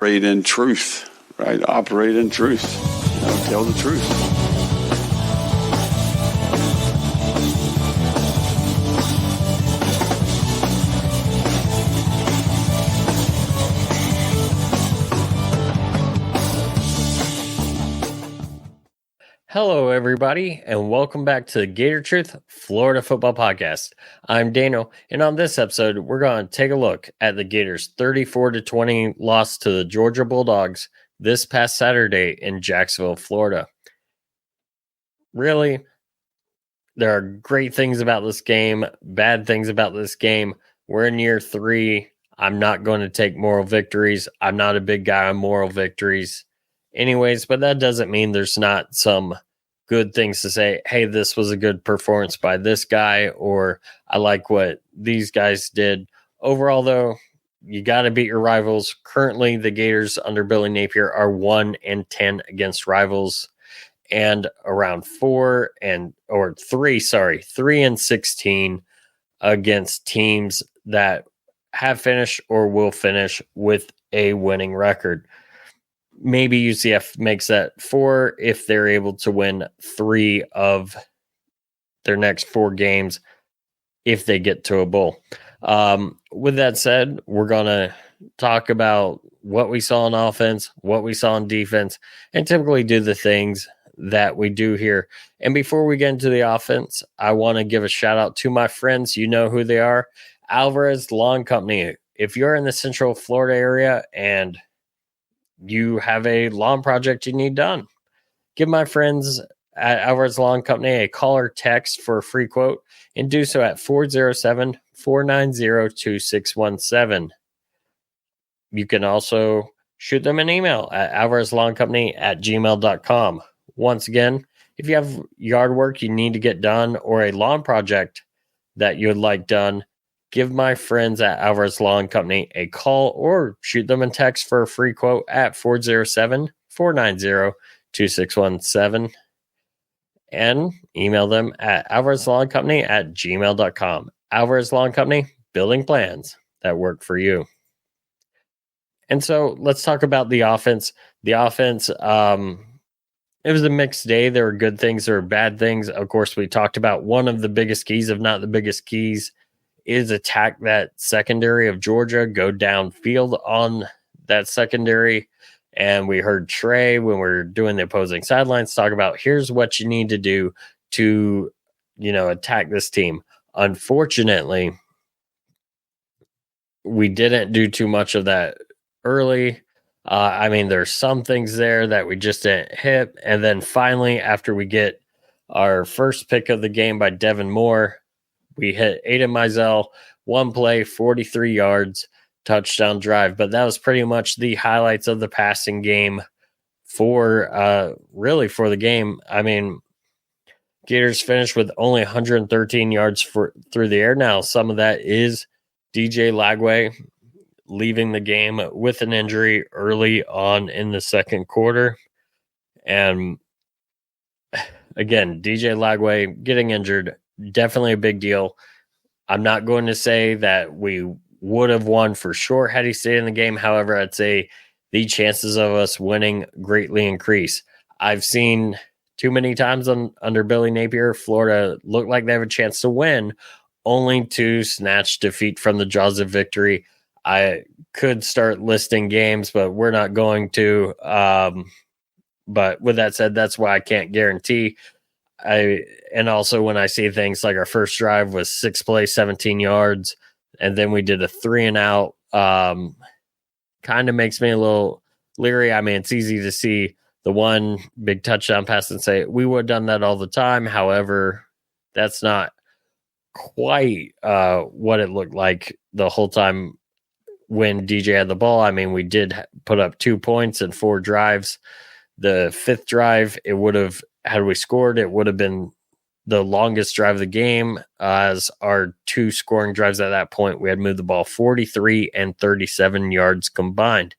operate in truth, right? Operate in truth. Tell the truth. Hello, everybody, and welcome back to the Gator Truth Florida Football Podcast. I'm Daniel, and on this episode, we're going to take a look at the Gators' 34-20 loss to the Georgia Bulldogs this past Saturday in Jacksonville, Florida. Really, there are great things about this game, bad things about this game. We're in year 3. I'm not going to take moral victories. I'm not a big guy on moral victories. Anyways, but that doesn't mean there's not some good things to say. Hey, this was a good performance by this guy, or I like what these guys did. Overall, though, you got to beat your rivals. Currently, the Gators under Billy Napier are 1-10 against rivals, and around 3-16 against teams that have finished or will finish with a winning record. Maybe UCF makes that 4 if they're able to win 3 of their next 4 games if they get to a bowl. With that said, we're going to talk about what we saw on offense, what we saw on defense, and typically do the things that we do here. And before we get into the offense, I want to give a shout out to my friends. You know who they are. Alvarez Lawn Company. If you're in the Central Florida area and you have a lawn project you need done, give my friends at Alvarez Lawn Company a call or text for a free quote, and do so at 407-490-2617. You can also shoot them an email at alvarezlawncompany@gmail.com. Once again, if you have yard work you need to get done or a lawn project that you would like done, give my friends at Alvarez Lawn Company a call or shoot them a text for a free quote at 407-490-2617 and email them at alvarezlawncompany@gmail.com. Alvarez Lawn Company, building plans that work for you. And so let's talk about the offense. The offense, it was a mixed day. There were good things, there were bad things. Of course, we talked about one of the biggest keys, if not the biggest keys, is attack that secondary of Georgia, go downfield on that secondary. And we heard Trey, when we were doing the opposing sidelines, talk about here's what you need to do to, attack this team. Unfortunately, we didn't do too much of that early. There's some things there that we just didn't hit. And then finally, after we get our first pick of the game by Devin Moore, we hit Aiden Mizell, 1 play, 43 yards, touchdown drive. But that was pretty much the highlights of the passing game for the game. Gators finished with only 113 yards through the air. Now, some of that is DJ Lagway leaving the game with an injury early on in the second quarter. And again, DJ Lagway getting injured, definitely a big deal. I'm not going to say that we would have won for sure had he stayed in the game. However, I'd say the chances of us winning greatly increase. I've seen too many times under Billy Napier, Florida look like they have a chance to win, only to snatch defeat from the jaws of victory. I could start listing games, but we're not going to. But with that said, that's why I can't guarantee. And also when I see things like our first drive was 6 plays, 17 yards, and then we did a 3-and-out, kind of makes me a little leery. It's easy to see the one big touchdown pass and say we would have done that all the time. However, that's not quite what it looked like the whole time when DJ had the ball. We did put up 2 points in 4 drives. The 5th drive, had we scored, it would have been the longest drive of the game, as our 2 scoring drives at that point, we had moved the ball 43 and 37 yards combined.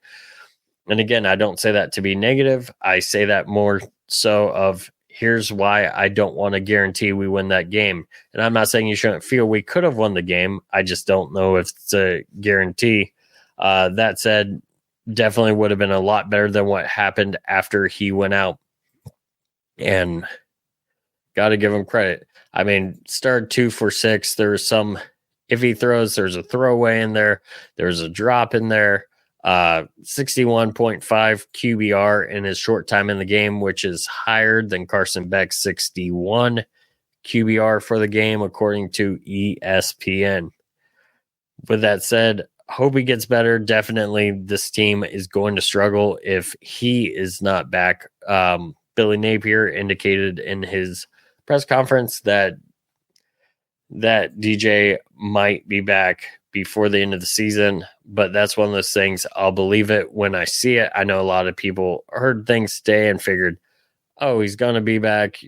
And again, I don't say that to be negative. I say that more so of here's why I don't want to guarantee we win that game. And I'm not saying you shouldn't feel we could have won the game. I just don't know if it's a guarantee. That said, definitely would have been a lot better than what happened after he went out. And got to give him credit. I mean, started 2 for 6. There was some iffy throws. There's a throwaway in there. There's a drop in there. 61.5 QBR in his short time in the game, which is higher than Carson Beck's 61 QBR for the game, according to ESPN. With that said, hope he gets better. Definitely this team is going to struggle if he is not back. Billy Napier indicated in his press conference that DJ might be back before the end of the season, but that's one of those things. I'll believe it when I see it. I know a lot of people heard things today and figured, oh, he's going to be back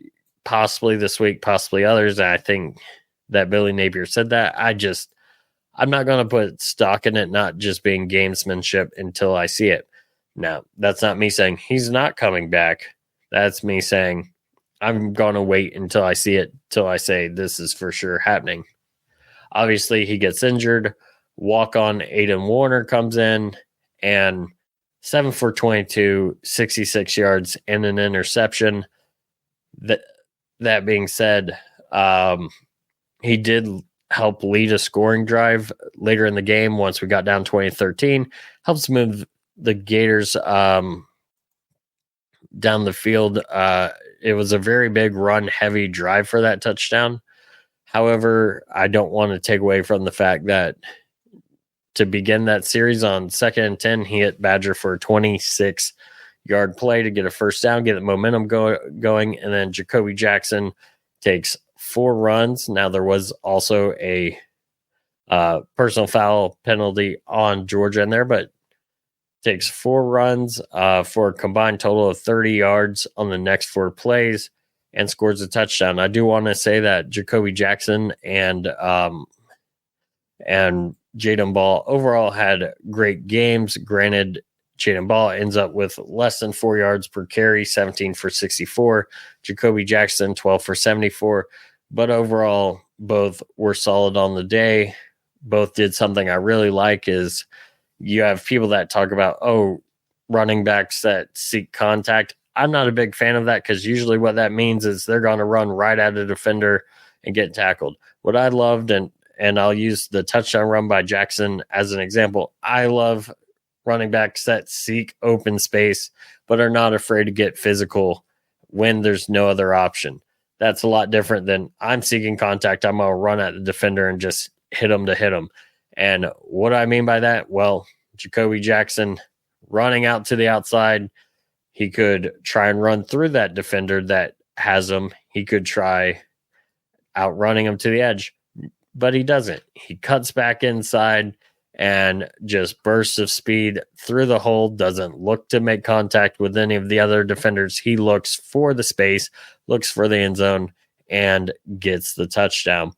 possibly this week, possibly others. And I think that Billy Napier said that. I'm not going to put stock in it not just being gamesmanship until I see it. Now, that's not me saying he's not coming back. That's me saying I'm going to wait until I see it, till I say this is for sure happening. Obviously, he gets injured. Walk-on Aiden Warner comes in and 7 for 22, 66 yards, and an interception. That being said, he did help lead a scoring drive later in the game once we got down 20-13. Helps move the Gators down the field. It was a very big run-heavy drive for that touchdown. However, I don't want to take away from the fact that to begin that series on 2nd and 10, he hit Badger for a 26-yard play to get a first down, get the momentum going, and then Jacoby Jackson takes 4 runs. Now, there was also a personal foul penalty on Georgia in there, but takes 4 runs for a combined total of 30 yards on the next 4 plays and scores a touchdown. I do want to say that Jacoby Jackson and Jaden Ball overall had great games. Granted, Jaden Ball ends up with less than 4 yards per carry, 17 for 64. Jacoby Jackson, 12 for 74. But overall, both were solid on the day. Both did something I really like is you have people that talk about, running backs that seek contact. I'm not a big fan of that because usually what that means is they're going to run right at a defender and get tackled. What I loved, and I'll use the touchdown run by Jackson as an example, I love running backs that seek open space but are not afraid to get physical when there's no other option. That's a lot different than I'm seeking contact. I'm going to run at the defender and just hit him to hit him. And what do I mean by that? Well, Jacoby Jackson running out to the outside, he could try and run through that defender that has him. He could try outrunning him to the edge, but he doesn't. He cuts back inside and just bursts of speed through the hole, doesn't look to make contact with any of the other defenders. He looks for the space, looks for the end zone, and gets the touchdown.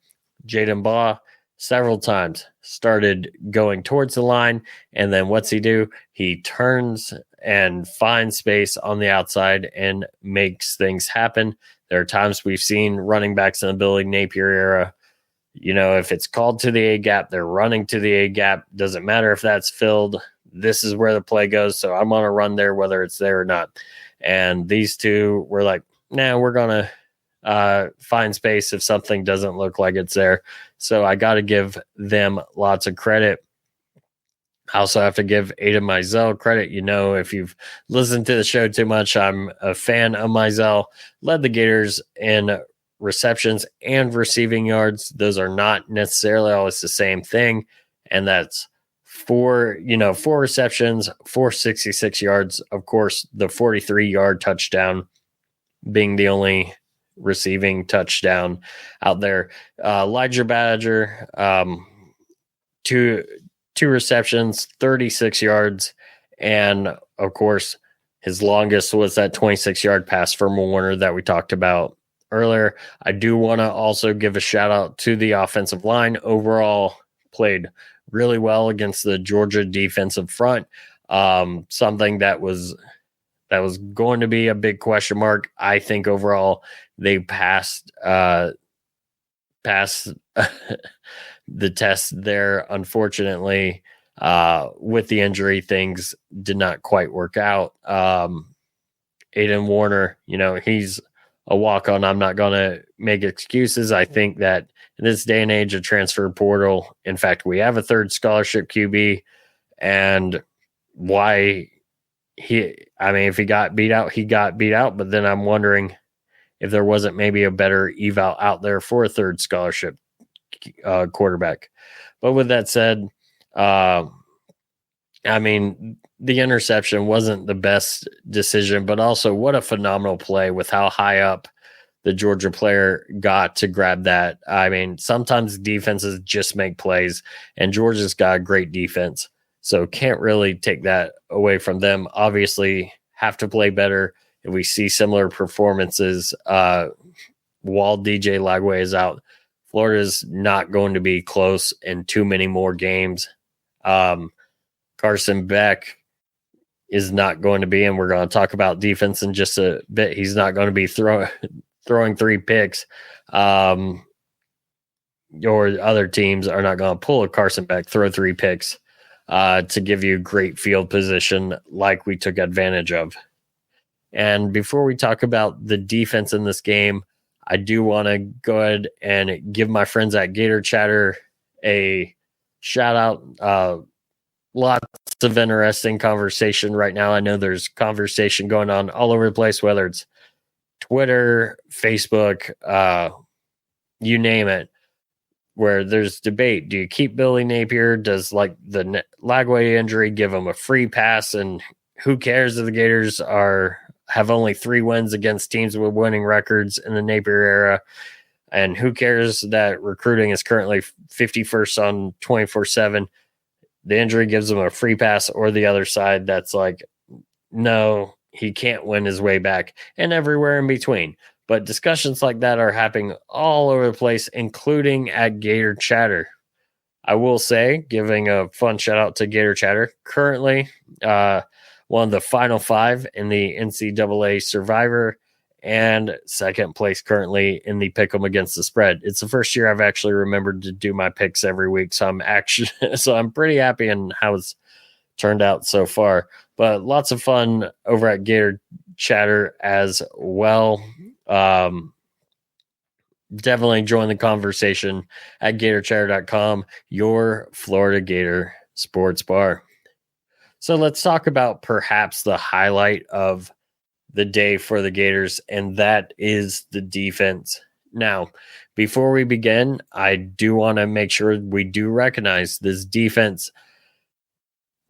Jaden Ball several times started going towards the line, and then what's he do? He turns and finds space on the outside and makes things happen. There are times we've seen running backs in the Billy Napier era, if it's called to the A gap, they're running to the A gap. Doesn't matter if that's filled. This is where the play goes. So I'm going to run there, whether it's there or not. And these two were like, nah, we're going to find space if something doesn't look like it's there. So I got to give them lots of credit. I also have to give Aiden Mizell credit. If you've listened to the show too much, I'm a fan of Mizell. Led the Gators in receptions and receiving yards. Those are not necessarily always the same thing. And that's 4 receptions, 466 yards. Of course, the 43-yard touchdown being the only receiving touchdown out there. Elijah Badger, 2 receptions, 36 yards. And of course, his longest was that 26-yard pass from Warner that we talked about earlier. I do want to also give a shout out to the offensive line. Overall, played really well against the Georgia defensive front. Something that was going to be a big question mark. I think overall they passed the test there. Unfortunately, With the injury, things did not quite work out. Aiden Warner, he's a walk-on. I'm not going to make excuses. I think that in this day and age of transfer portal, in fact, we have a third scholarship QB, and why if he got beat out, he got beat out. But then I'm wondering if there wasn't maybe a better eval out there for a third scholarship quarterback. But with that said, the interception wasn't the best decision, but also what a phenomenal play with how high up the Georgia player got to grab that. Sometimes defenses just make plays, and Georgia's got a great defense, so can't really take that away from them. Obviously, have to play better. If we see similar performances while DJ Lagway is out, Florida's not going to be close in too many more games. Carson Beck is not going to be, and we're going to talk about defense in just a bit. He's not going to be throwing 3 picks. Or other teams are not going to pull a Carson Beck, throw 3 picks to give you great field position like we took advantage of. And before we talk about the defense in this game, I do want to go ahead and give my friends at Gator Chatter a shout out. Lots of interesting conversation right now. I know there's conversation going on all over the place, whether it's Twitter, Facebook, you name it, where there's debate. Do you keep Billy Napier? Does the Lagway injury give him a free pass? And who cares if the Gators have only 3 wins against teams with winning records in the Napier era? And who cares that recruiting is currently 51st on 24/7? The injury gives him a free pass, or the other side that's like, no, he can't win his way back, and everywhere in between. But discussions like that are happening all over the place, including at Gator Chatter. I will say, giving a fun shout out to Gator Chatter, currently one of the final 5 in the NCAA Survivor, and second place currently in the Pick'em against the spread. It's the first year I've actually remembered to do my picks every week, so I'm pretty happy in how it's turned out so far. But lots of fun over at Gator Chatter as well. Definitely join the conversation at GatorChatter.com, your Florida Gator sports bar. So let's talk about perhaps the highlight of the day for the Gators, and that is the defense. Now, before we begin, I do want to make sure we do recognize this defense,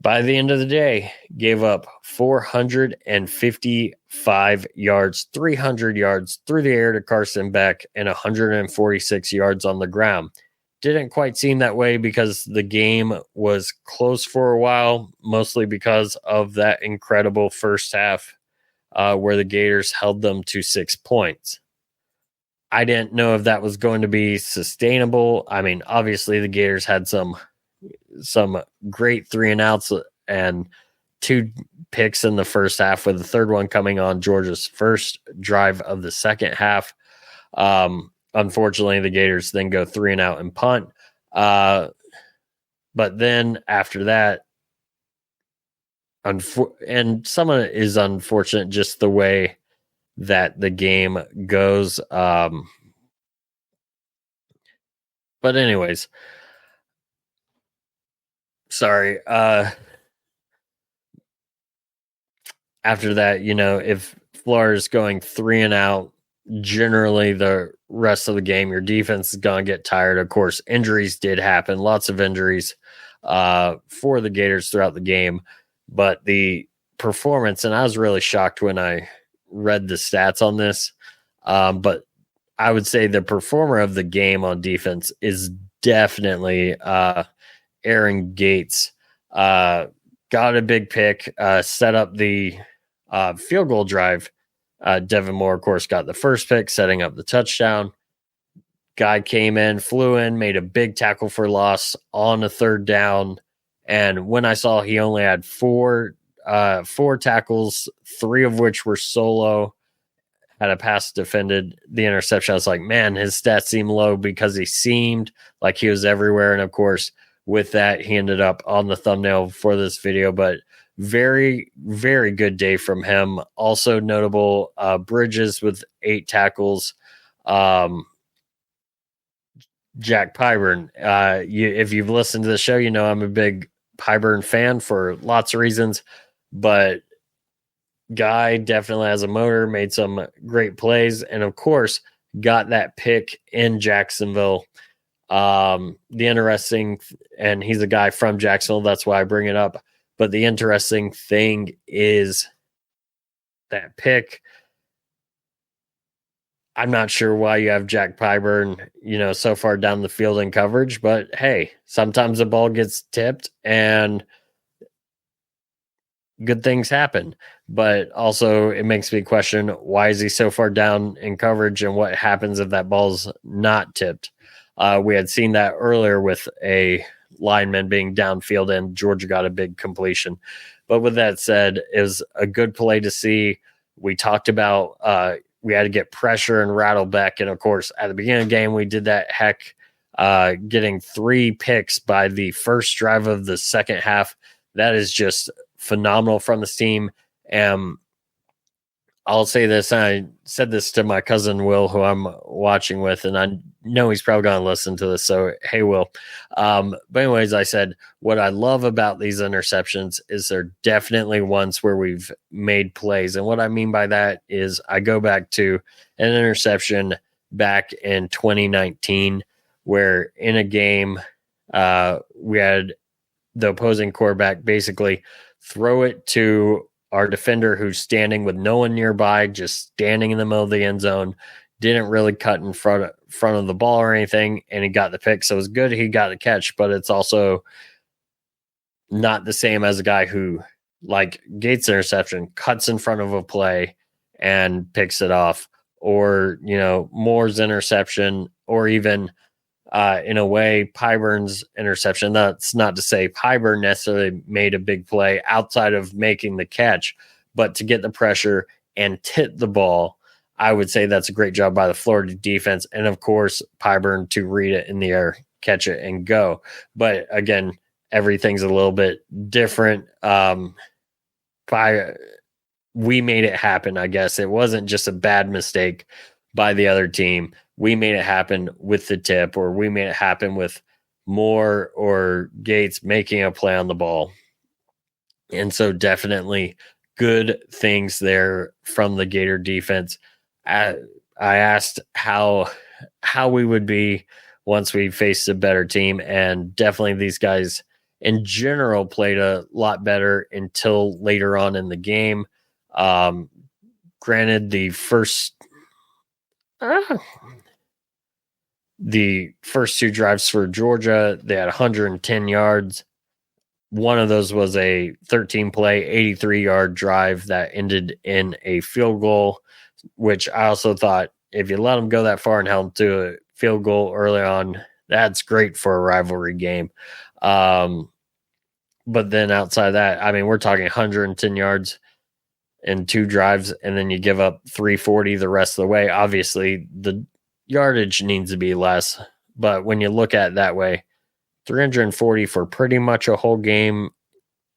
by the end of the day, gave up 455 yards, 300 yards through the air to Carson Beck, and 146 yards on the ground. Didn't quite seem that way because the game was close for a while, mostly because of that incredible first half where the Gators held them to 6 points. I didn't know if that was going to be sustainable. Obviously the Gators had some great 3-and-outs and 2 picks in the first half, with the third one coming on Georgia's first drive of the second half. Unfortunately, the Gators then go 3-and-out and punt. But then after that, and some of it is unfortunate, just the way that the game goes. But anyways, sorry. After that, if Florida's going 3-and-out, generally the rest of the game, your defense is going to get tired. Of course, injuries did happen. Lots of injuries for the Gators throughout the game. But the performance, and I was really shocked when I read the stats on this, but I would say the performer of the game on defense is definitely Aaron Gates. Got a big pick, set up the field goal drive. Devin Moore, of course, got the first pick, setting up the touchdown. Guy came in, flew in, made a big tackle for loss on a third down. And when I saw he only had four tackles, 3 of which were solo, had a pass defended the interception, I was like, man, his stats seem low, because he seemed like he was everywhere. And of course, with that, he ended up on the thumbnail for this video, but very, very good day from him. Also notable, Bridges with 8 tackles. Jack Pyburn. If you've listened to the show, you know I'm a big Pyburn fan for lots of reasons, but guy definitely has a motor, made some great plays, and of course got that pick in Jacksonville. The interesting, and he's a guy from Jacksonville, that's why I bring it up. But the interesting thing is that pick. I'm not sure why you have Jack Pyburn, so far down the field in coverage, but hey, sometimes the ball gets tipped and good things happen. But also it makes me question, why is he so far down in coverage and what happens if that ball's not tipped? We had seen that earlier with a lineman being downfield and Georgia got a big completion. But with that said, it was a good play to see. We talked about we had to get pressure and rattle back. And of course, at the beginning of the game, we did that getting 3 picks by the first drive of the second half. That is just phenomenal from this team. And I'll say this, and I said this to my cousin Will, who I'm watching with, and I know he's probably going to listen to this. So, hey, Will. But anyways, I said, what I love about these interceptions is they're definitely ones where we've made plays. And what I mean by that is I go back to an interception back in 2019, where in a game we had the opposing quarterback basically throw it to our defender who's standing with no one nearby, just standing in the middle of the end zone, didn't really cut in front of the ball or anything, and he got the pick. So it was good he got the catch, but it's also not the same as a guy who, like Gates' interception, cuts in front of a play and picks it off, or, Moore's interception, or even in a way, Pyburn's interception. That's not to say Pyburn necessarily made a big play outside of making the catch, but to get the pressure and tip the ball, I would say that's a great job by the Florida defense. And of course, Pyburn to read it in the air, catch it, and go. But again, everything's a little bit different. We made it happen, I guess. It wasn't just a bad mistake by the other team. We made it happen with the tip, or we made it happen with Moore or Gates making a play on the ball. And so definitely good things there from the Gator defense. I asked how we would be once we faced a better team, and definitely these guys in general played a lot better until later on in the game. Granted, the first 2 drives for Georgia, they had 110 yards. One of those was a 13-play, 83-yard drive that ended in a field goal, which I also thought if you let them go that far and held them to a field goal early on, that's great for a rivalry game. But then outside of that, I mean, we're talking 110 yards in 2 drives, and then you give up 340 the rest of the way. Obviously, the yardage needs to be less, but when you look at it that way, 340 for pretty much a whole game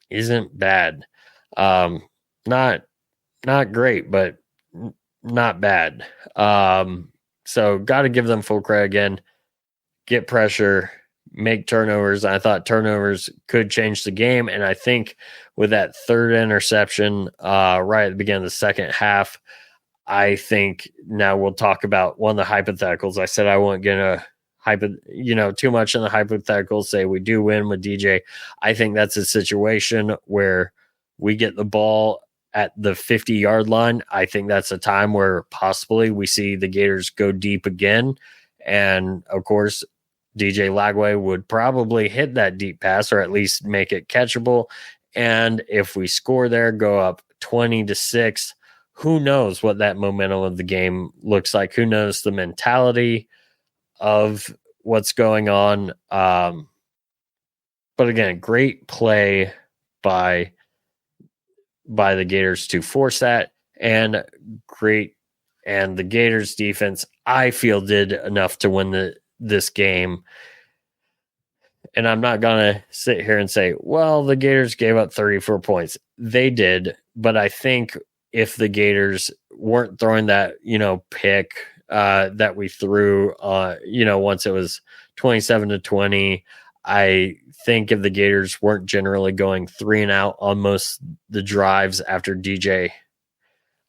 isn't bad. Not great, but not bad. So got to give them full credit again. Get pressure, make turnovers. I thought turnovers could change the game, and I think with that 3rd interception right at the beginning of the second half, I think now we'll talk about one of the hypotheticals. I said I won't get too much in the hypotheticals. Say we do win with DJ. I think that's a situation where we get the ball at the 50-yard line. I think that's a time where possibly we see the Gators go deep again. And of course, DJ Lagway would probably hit that deep pass, or at least make it catchable. And if we score there, go up 20-6, who knows what that momentum of the game looks like? Who knows the mentality of what's going on? But again, great play by the Gators to force that, and the Gators defense, I feel, did enough to win this game. And I'm not going to sit here and say, well, the Gators gave up 34 points. They did. But I think if the Gators weren't throwing that, pick that we threw, once it was 27-20, I think if the Gators weren't generally going 3 and out on most the drives after DJ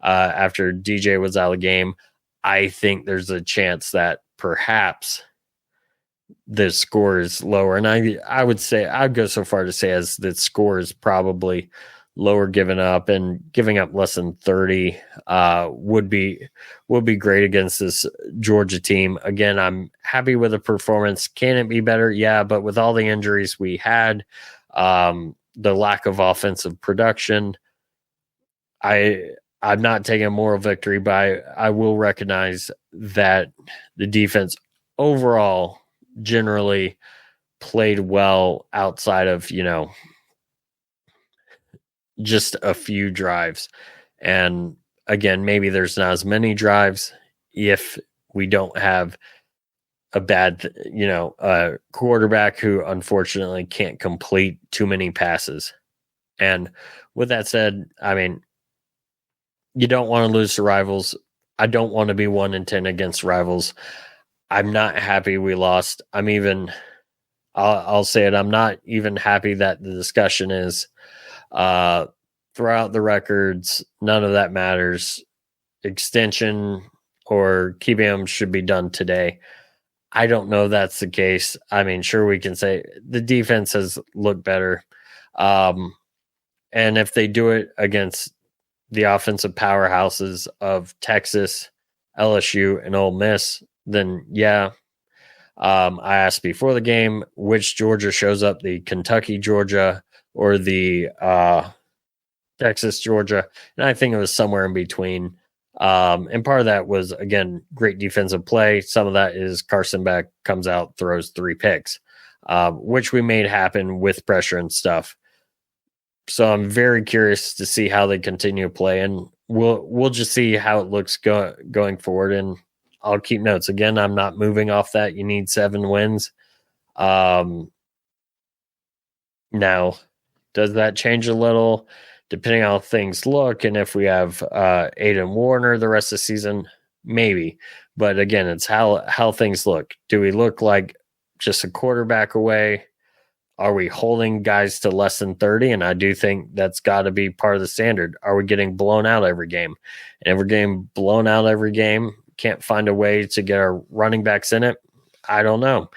was out of the game, I think there's a chance that perhaps the score is lower. And I would say, I'd go so far to say as the score is probably lower giving up less than 30 would be great against this Georgia team. Again, I'm happy with the performance. Can it be better? Yeah, but with all the injuries we had, the lack of offensive production, I'm not taking a moral victory, but I will recognize that the defense overall generally played well outside of, just a few drives. And again, maybe there's not as many drives if we don't have a bad, a quarterback who unfortunately can't complete too many passes. And with that said, I mean, you don't want to lose to rivals. I don't want to be 1-10 against rivals. I'm not happy we lost. I'll say it. I'm not even happy that the discussion is throughout the records. None of that matters. Extension or keeping them should be done today. I don't know if that's the case. I mean, sure, we can say the defense has looked better. And if they do it against the offensive powerhouses of Texas, LSU, and Ole Miss, then yeah. I asked before the game which Georgia shows up, the Kentucky Georgia or the Texas Georgia, and I think it was somewhere in between. And part of that was, again, great defensive play. Some of that is Carson Beck comes out, throws 3 picks, which we made happen with pressure and stuff. So I'm very curious to see how they continue to play, and we'll just see how it looks going forward. And I'll keep notes. Again, I'm not moving off that. You need 7 wins. Now, does that change a little depending on how things look? And if we have Aiden Warner the rest of the season, maybe. But again, it's how things look. Do we look like just a quarterback away? Are we holding guys to less than 30? And I do think that's got to be part of the standard. Are we getting blown out every game? And if we're getting blown out every game, can't find a way to get our running backs in it, I don't know.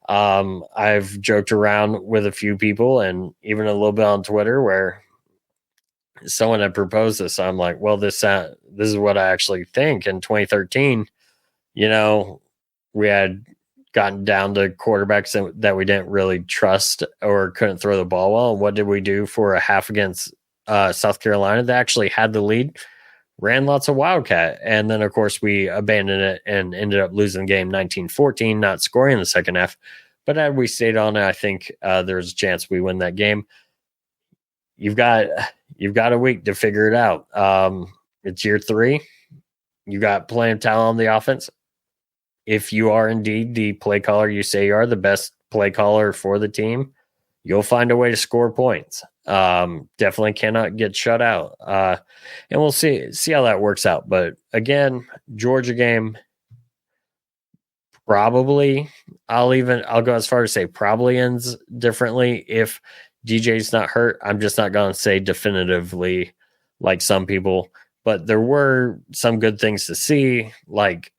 I've joked around with a few people and even a little bit on Twitter where someone had proposed this. I'm like, well, this is what I actually think. In 2013, we had gotten down to quarterbacks that we didn't really trust or couldn't throw the ball well. And what did we do for a half against South Carolina? They actually had the lead, ran lots of Wildcat. And then, of course, we abandoned it and ended up losing the game 19-14, not scoring in the second half. But had we stayed on it, I think there's a chance we win that game. You've got a week to figure it out. It's year 3. You got plenty of talent on the offense. If you are indeed the play caller you say you are, the best play caller for the team, you'll find a way to score points. Definitely cannot get shut out. And we'll see how that works out. But again, Georgia game, probably, I'll go as far as say probably ends differently if DJ's not hurt. I'm just not going to say definitively like some people, but there were some good things to see, like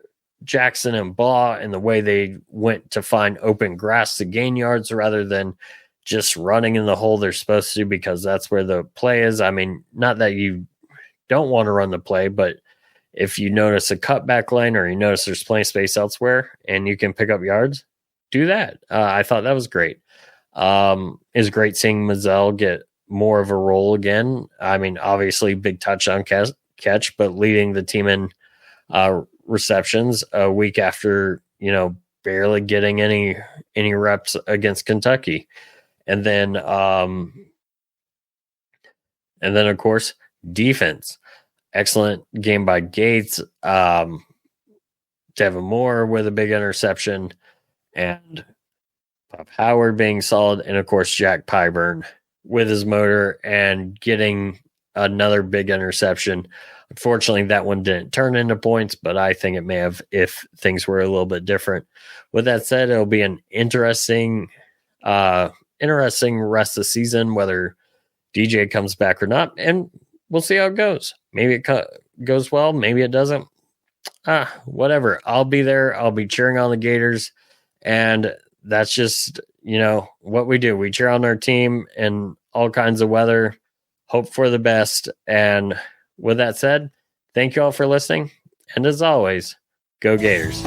Jackson and Baugh and the way they went to find open grass to gain yards rather than just running in the hole they're supposed to, because that's where the play is. I mean, not that you don't want to run the play, but if you notice a cutback lane or you notice there's plenty of space elsewhere and you can pick up yards, do that. I thought that was great. It's great seeing Mazzell get more of a role again. I mean, obviously big touchdown catch, but leading the team in receptions a week after, barely getting any reps against Kentucky. And then of course, defense. Excellent game by Gates. Devin Moore with a big interception. And Pop Howard being solid, and of course Jack Pyburn with his motor and getting another big interception. Unfortunately, that one didn't turn into points, but I think it may have if things were a little bit different. With that said, it'll be an interesting rest of the season, whether DJ comes back or not, and we'll see how it goes. Maybe it goes well, maybe it doesn't. Whatever. I'll be there. I'll be cheering on the Gators, and that's just, what we do. We cheer on our team in all kinds of weather, hope for the best. And with that said, thank you all for listening. And as always, go Gators.